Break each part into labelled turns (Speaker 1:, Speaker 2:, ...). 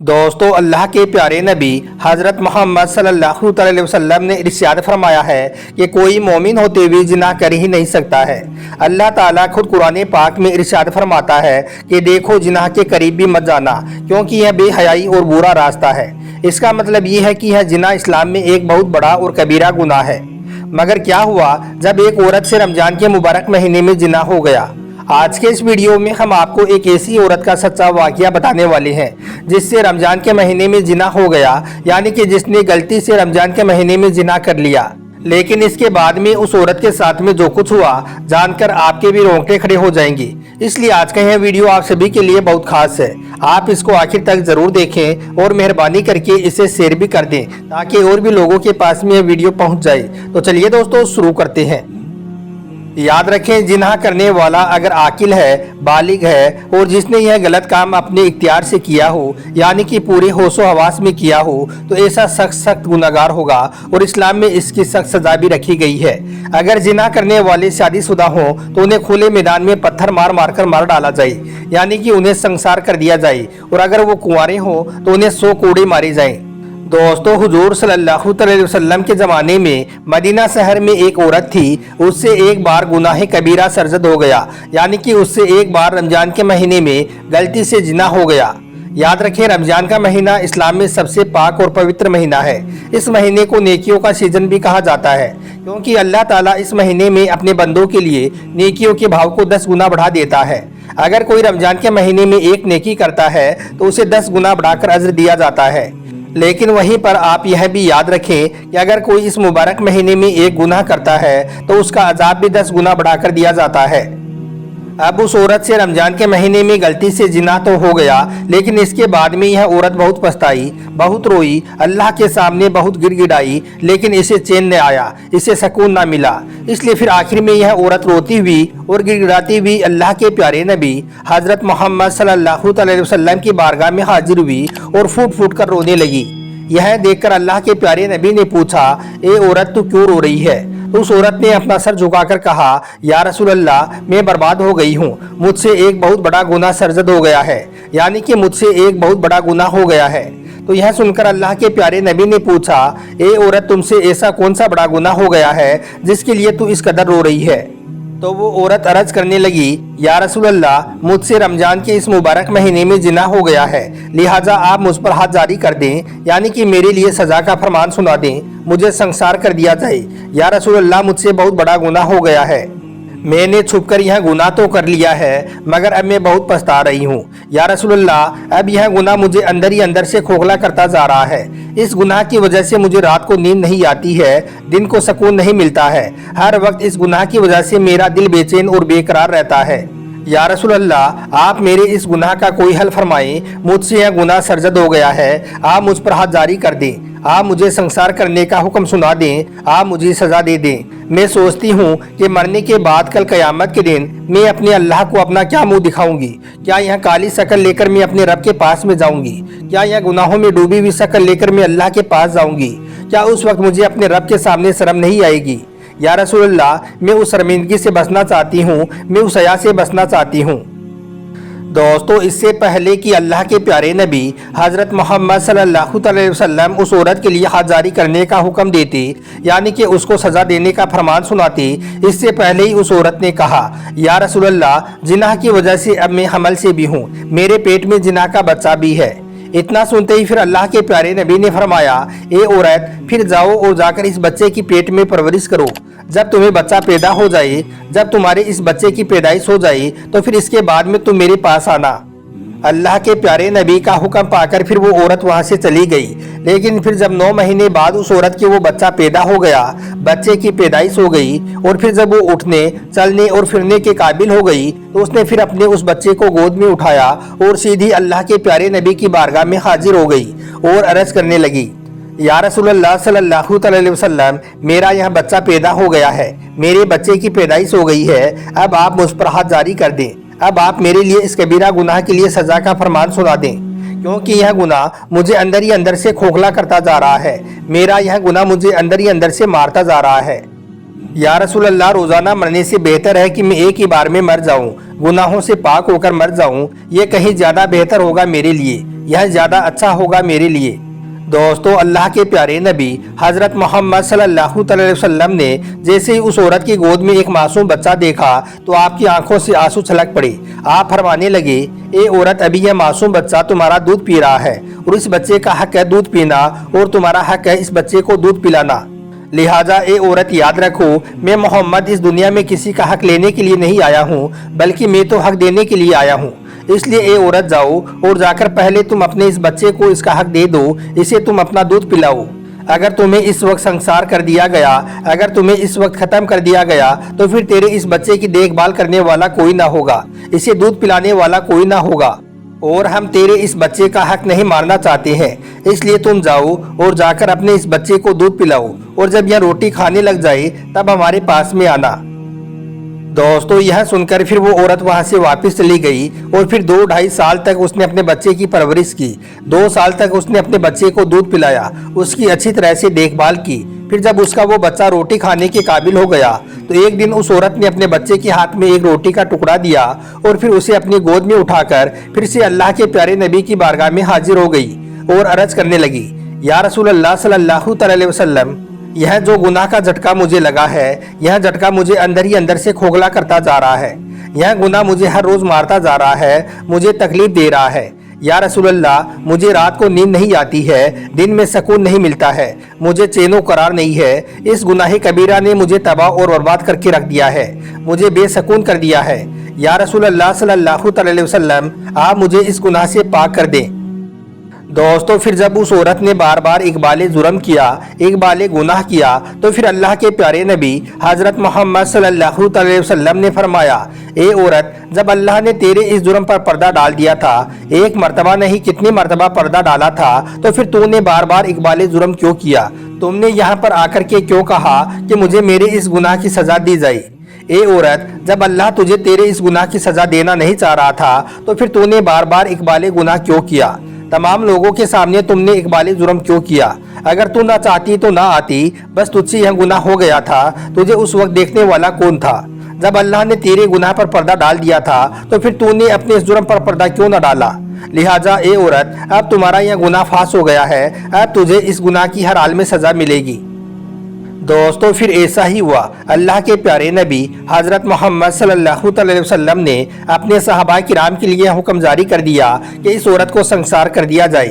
Speaker 1: दोस्तों, अल्लाह के प्यारे नबी हज़रत मोहम्मद सल्लल्लाहु अलैहि वसल्लम ने इरशाद फरमाया है कि कोई मोमिन होते हुए जिना कर ही नहीं सकता है। अल्लाह ताला खुद कुरान पाक में इरशाद फरमाता है कि देखो, जिना के करीब भी मत जाना, क्योंकि यह बेहयाई और बुरा रास्ता है। इसका मतलब ये है कि यह जिना इस्लाम में एक बहुत बड़ा और कबीरा गुनाह है। मगर क्या हुआ जब एक औरत से रमजान के मुबारक महीने में जिना हो गया? आज के इस वीडियो में हम आपको एक ऐसी औरत का सच्चा वाकया बताने वाले हैं जिससे रमजान के महीने में जिना हो गया, यानी कि जिसने गलती से रमजान के महीने में जिना कर लिया। लेकिन इसके बाद में उस औरत के साथ में जो कुछ हुआ जानकर आपके भी रोंगटे खड़े हो जाएंगे। इसलिए आज का यह वीडियो आप सभी के लिए बहुत खास है। आप इसको आखिर तक जरूर देखें और मेहरबानी करके इसे शेयर भी कर दें ताकि और भी लोगों के पास में यह वीडियो पहुंच जाए। तो चलिए दोस्तों, शुरू करते हैं। याद रखें, जिना करने वाला अगर आकिल है, बालिग है और जिसने यह गलत काम अपने इख्तियार से किया हो, यानी कि पूरे होशो हवास में किया हो, तो ऐसा सख्त गुनाहगार होगा और इस्लाम में इसकी सख्त सजा भी रखी गई है। अगर जिना करने वाले शादीशुदा हों तो उन्हें खुले मैदान में पत्थर मार मार कर मार डाला जाए, यानी कि उन्हें संसार कर दिया जाए। और अगर वो कुंवारे हों तो उन्हें 100 कोड़े मारे जाएं। दोस्तों, हुजूर सल्लल्लाहु अलैहि वसल्लम के ज़माने में मदीना शहर में एक औरत थी। उससे एक बार गुनाह कबीरा सरजद हो गया, यानी कि उससे एक बार रमजान के महीने में गलती से जिना हो गया। याद रखें, रमजान का महीना इस्लाम में सबसे पाक और पवित्र महीना है। इस महीने को नेकियों का सीजन भी कहा जाता है, क्योंकि अल्लाह ताला इस महीने में अपने बंदों के लिए नेकियों के भाव को 10 गुना बढ़ा देता है। अगर कोई रमजान के महीने में एक नेकी करता है तो उसे 10 गुना बढ़ाकर अज्र दिया जाता है। लेकिन वहीं पर आप यह भी याद रखें कि अगर कोई इस मुबारक महीने में एक गुनाह करता है तो उसका अजाब भी 10 गुना बढ़ाकर दिया जाता है। अब उस औरत से रमजान के महीने में गलती से जिना तो हो गया, लेकिन इसके बाद में यह औरत बहुत पछताई, बहुत रोई, अल्लाह के सामने बहुत गिड़गिड़ाई, लेकिन इसे चैन न आया, इसे सुकून ना मिला। इसलिए फिर आखिर में यह औरत रोती हुई और गिड़गिड़ाती हुई अल्लाह के प्यारे नबी हज़रत मोहम्मद सल्लल्लाहु अलैहि वसल्लम की बारगाह में हाजिर हुई और फूट फूट कर रोने लगी। यह देखकर अल्लाह के प्यारे नबी ने पूछा, ए औरत, तू क्यों रो रही है? तो उस औरत ने अपना सर झुकाकर कहा, या रसूल अल्लाह, मैं बर्बाद हो गई हूँ। मुझसे एक बहुत बड़ा गुनाह सरजद हो गया है, यानी कि मुझसे एक बहुत बड़ा गुनाह हो गया है। तो यह सुनकर अल्लाह के प्यारे नबी ने पूछा, ए औरत, तुमसे ऐसा कौन सा बड़ा गुनाह हो गया है जिसके लिए तू इस कदर रो रही है? तो वो औरत अर्ज करने लगी, या रसूल अल्लाह, मुझसे रमजान के इस मुबारक महीने में जिना हो गया है, लिहाजा आप मुझ पर हाथ जारी कर दें, यानी कि मेरे लिए सजा का फरमान सुना दें, मुझे संसार कर दिया जाए। या रसूल अल्लाह, मुझसे बहुत बड़ा गुनाह हो गया है। मैंने छुपकर यह गुनाह तो कर लिया है, मगर अब मैं बहुत पछता रही हूँ। या रसूल अल्लाह, अब यह गुनाह मुझे अंदर ही अंदर से खोखला करता जा रहा है। इस गुनाह की वजह से मुझे रात को नींद नहीं आती है, दिन को सुकून नहीं मिलता है। हर वक्त इस गुनाह की वजह से मेरा दिल बेचैन और बेकरार रहता है। या रसूल अल्लाह, आप मेरे इस गुनाह का कोई हल फरमाएं। मुझसे यह गुनाह सरजद हो गया है, आप मुझ पर हाथ जारी कर दें, आप मुझे संसार करने का हुक्म सुना दें, आप मुझे सजा दे दें। मैं सोचती हूँ कि मरने के बाद कल क़यामत के दिन मैं अपने अल्लाह को अपना क्या मुंह दिखाऊंगी? क्या यह काली शक्ल लेकर मैं अपने रब के पास में जाऊंगी? क्या यह गुनाहों में डूबी हुई शक्ल लेकर मैं अल्लाह के पास जाऊंगी? क्या उस वक्त मुझे अपने रब के सामने शर्म नहीं आएगी? या रसूल अल्लाह, मैं उस शर्मिंदगी से बचना चाहती हूँ, मैं उस हया से बचना चाहती हूँ। दोस्तों, इससे पहले कि अल्लाह के प्यारे नबी हज़रत मोहम्मद सल्लल्लाहु अलैहि वसल्लम उस औरत के लिए हाथ जारी करने का हुक्म देते, यानी कि उसको सज़ा देने का फरमान सुनाते, इससे पहले ही उस औरत ने कहा, या रसूल अल्लाह, जिना की वजह से अब मैं हमल से भी हूँ, मेरे पेट में जिना का बच्चा भी है। इतना सुनते ही फिर अल्लाह के प्यारे नबी ने फरमाया, ए औरत, फिर जाओ और जाकर इस बच्चे की पेट में परवरिश करो। जब तुम्हें बच्चा पैदा हो जाए, जब तुम्हारे इस बच्चे की पैदाइश हो जाए, तो फिर इसके बाद में तुम मेरे पास आना। अल्लाह के प्यारे नबी का हुक्म पाकर फिर वो औरत वहाँ से चली गई। लेकिन फिर जब 9 महीने बाद उस औरत के वो बच्चा पैदा हो गया, बच्चे की पैदाइश हो गई और फिर जब वो उठने, चलने और फिरने के काबिल हो गई, तो उसने फिर अपने उस बच्चे को गोद में उठाया और सीधी अल्लाह के प्यारे नबी की बारगाह में हाजिर हो गई और अर्ज करने लगी, या रसूल अल्लाह सल्लल्लाहु अलैहि वसल्लम, मेरा यह बच्चा पैदा हो गया है, मेरे बच्चे की पैदाइश हो गई है, अब आप मुझ पर हाथ जारी कर दें, अब आप मेरे लिए इस कबीरा गुनाह के लिए सजा का फरमान सुना दें, क्योंकि यह गुनाह मुझे अंदर ही अंदर से खोखला करता जा रहा है, मेरा यह गुनाह मुझे अंदर ही अंदर से मारता जा रहा है। या रसूल अल्लाह, रोज़ाना मरने से बेहतर है कि मैं एक ही बार में मर जाऊं, गुनाहों से पाक होकर मर जाऊं। ये कहीं ज़्यादा बेहतर होगा मेरे लिए, यह ज़्यादा अच्छा होगा मेरे लिए। दोस्तों, अल्लाह के प्यारे नबी हज़रत मोहम्मद सल्लल्लाहु अलैहि वसल्लम ने जैसे ही उस औरत की गोद में एक मासूम बच्चा देखा तो आपकी आंखों से आंसू छलक पड़े। आप फरमाने लगे, ए औरत, अभी यह मासूम बच्चा तुम्हारा दूध पी रहा है और इस बच्चे का हक है दूध पीना और तुम्हारा हक है इस बच्चे को दूध पिलाना। लिहाजा ए औरत, याद रखो, मैं मोहम्मद इस दुनिया में किसी का हक लेने के लिए नहीं आया हूँ, बल्कि मैं तो हक देने के लिए आया हूँ। इसलिए ए औरत, जाओ और जाकर पहले तुम अपने इस बच्चे को इसका हक दे दो, इसे तुम अपना दूध पिलाओ। अगर तुम्हें इस वक्त संसार कर दिया गया, अगर तुम्हें इस वक्त खत्म कर दिया गया, तो फिर तेरे इस बच्चे की देखभाल करने वाला कोई ना होगा, इसे दूध पिलाने वाला कोई ना होगा, और हम तेरे इस बच्चे का हक नहीं मारना चाहते हैं। इसलिए तुम जाओ और जाकर अपने इस बच्चे को दूध पिलाओ, और जब यह रोटी खाने लग जाए तब हमारे पास में आना। दोस्तों, यह सुनकर फिर वो औरत वहां से वापस चली गई और फिर 2-2.5 साल तक उसने अपने बच्चे की परवरिश की। 2 साल तक उसने अपने बच्चे को दूध पिलाया, उसकी अच्छी तरह से देखभाल की। फिर जब उसका वो बच्चा रोटी खाने के काबिल हो गया तो एक दिन उस औरत ने अपने बच्चे के हाथ में एक रोटी का टुकड़ा दिया और फिर उसे अपनी गोद में उठाकर फिर से अल्लाह के प्यारे नबी की बारगाह में हाजिर हो गई और अर्ज करने लगी, या रसूल अल्लाह सल्लल्लाहु अलैहि वसल्लम, यह जो गुनाह का झटका मुझे लगा है, यह झटका मुझे अंदर ही अंदर से खोखला करता जा रहा है। यह गुनाह मुझे हर रोज मारता जा रहा है, मुझे तकलीफ दे रहा है। या रसूल अल्लाह, मुझे रात को नींद नहीं आती है, दिन में सुकून नहीं मिलता है, मुझे चैनो करार नहीं है। इस गुनाह कबीरा ने मुझे तबाह और बर्बाद करके रख दिया है, मुझे बेसकून कर दिया है। या रसूल अल्लाह सल्लल्लाहु अलैहि वसल्लम, आप मुझे इस गुनाह से पाक कर दें। दोस्तों, फिर जब उस औरत ने बार बार इकबाल जुर्म किया, इकबाल गुनाह किया, तो फिर अल्लाह के प्यारे नबी हज़रत मोहम्मद सल्लल्लाहु अलैहि वसल्लम ने फरमाया, ए औरत, जब अल्लाह ने तेरे इस जुर्म पर पर्दा डाल दिया था, एक मर्तबा नहीं कितनी मर्तबा पर्दा डाला था, तो फिर तूने बार बार इकबाल जुर्म क्यों किया? तुमने यहाँ पर आकर के क्यों कहा कि मुझे मेरे इस गुनाह की सजा दी जाए? ए औरत, जब अल्लाह तुझे तेरे इस गुनाह की सजा देना नहीं चाह रहा था, तो फिर तूने बार बार इकबाल गुनाह क्यों किया? तमाम लोगों के सामने तुमने इकबाल जुर्म क्यों किया? अगर तू ना चाहती तो ना आती, बस तुझसे यह गुनाह हो गया था। तुझे उस वक्त देखने वाला कौन था? जब अल्लाह ने तेरे गुनाह पर पर्दा डाल दिया था, तो फिर तूने अपने इस जुर्म पर पर्दा क्यों न डाला? लिहाजा ए औरत, अब तुम्हारा यह गुनाह फास हो गया है, अब तुझे इस गुनाह की हर हाल में सजा मिलेगी। दोस्तों, फिर ऐसा ही हुआ। अल्लाह के प्यारे नबी हज़रत मोहम्मद सल्लल्लाहु अलैहि वसल्लम ने अपने सहाबा किराम के लिए हुक्म जारी कर दिया कि इस औरत को संसार कर दिया जाए।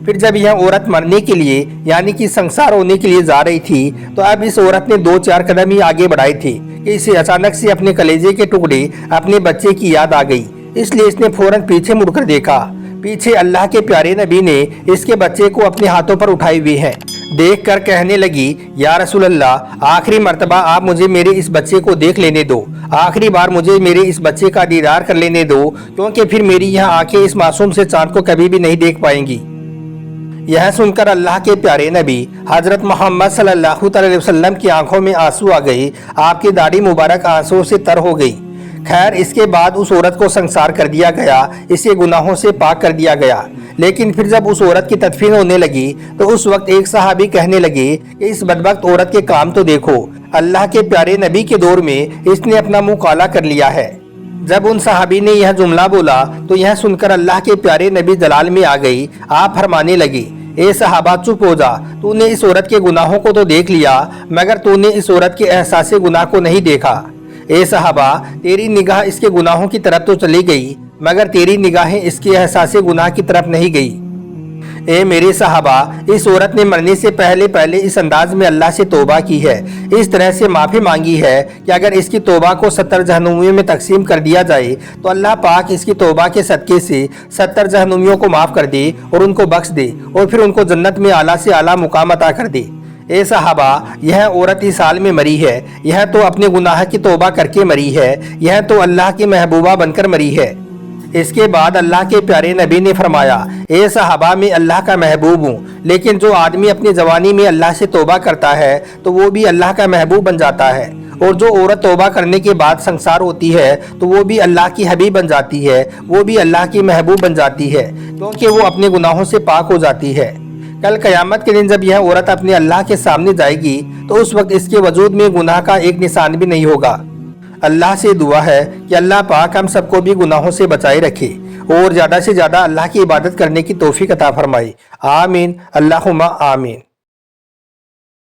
Speaker 1: फिर जब यह औरत मरने के लिए यानी कि संसार होने के लिए जा रही थी, तो अब इस औरत ने 2-4 कदम ही आगे बढ़ाए थे कि इसे अचानक से अपने कलेजे के टुकड़े अपने बच्चे की याद आ गई। इसलिए इसने फौरन पीछे मुड़कर देखा। पीछे अल्लाह के प्यारे नबी ने इसके बच्चे को अपने हाथों पर उठाए हुए हैं। देख कर कहने लगी, या रसूल अल्लाह, आखिरी मर्तबा आप मुझे मेरे इस बच्चे को देख लेने दो, आखिरी बार मुझे मेरे इस बच्चे का दीदार कर लेने दो, क्योंकि फिर मेरी यह आंखें इस मासूम से चांद को कभी भी नहीं देख पाएंगी। यह सुनकर अल्लाह के प्यारे नबी हज़रत मोहम्मद सल्लल्लाहु अलैहि वसल्लम की आंखों में आंसू आ गई, आपकी दाढ़ी मुबारक आंसुओं से तर हो गई। खैर, इसके बाद उस औरत को संसार कर दिया गया, इसे गुनाहों से पाक कर दिया गया। लेकिन फिर जब उस औरत की तदफीन होने लगी, तो उस वक्त एक सहाबी कहने लगे कि इस बदबख्त औरत के काम तो देखो, अल्लाह के प्यारे नबी के दौर में इसने अपना मुंह काला कर लिया है। जब उन सहाबी ने यह जुमला बोला, तो यह सुनकर अल्लाह के प्यारे नबी जलाल में आ गई। आप फरमाने लगी, ए सहाबा, चुप हो जा, तूने इस औरत के गुनाहों को तो देख लिया, मगर तूने इस औरत के एहसास गुनाह को नहीं देखा। ए सहाबा, तेरी निगाह इसके गुनाहों की तरफ तो चली गई, मगर तेरी निगाहें इसके एहसास गुनाह की तरफ नहीं गई। ए मेरे सहाबा, इस औरत ने मरने से पहले पहले इस अंदाज में अल्लाह से तौबा की है, इस तरह से माफ़ी मांगी है कि अगर इसकी तौबा को 70 जहन्नुमियों में तकसीम कर दिया जाए, तो अल्लाह पाक इसकी तौबा के सदक़े से 70 जहन्नुमियों को माफ़ कर दे और उनको बख्श दे और फिर उनको जन्नत में आला से आला मुकाम अता कर दे। ए सहाबा, यह औरत इस हाल में मरी है, यह तो अपने गुनाह की तौबा करके मरी है, यह तो अल्लाह की महबूबा बनकर मरी है। इसके बाद अल्लाह के प्यारे नबी ने फरमाया, ए सहाबा, मैं अल्लाह का महबूब हूँ, लेकिन जो आदमी अपनी जवानी में अल्लाह से तौबा करता है तो वो भी अल्लाह का महबूब बन जाता है, और जो औरत तौबा करने के बाद संसार होती है तो वो भी अल्लाह की हबीब बन जाती है, वो भी अल्लाह की महबूब बन जाती है, क्योंकि वो अपने गुनाहों से पाक हो जाती है। کل قیامت کے دن جب یہ عورت اپنے اللہ کے سامنے جائے گی تو اس وقت اس کے وجود میں گناہ کا ایک نشان بھی نہیں ہوگا۔ اللہ سے دعا ہے کہ اللہ پاک ہم سب کو بھی گناہوں سے بچائے رکھے اور زیادہ سے زیادہ اللہ کی عبادت کرنے کی توفیق عطا فرمائے۔ آمین، اللہم آمین۔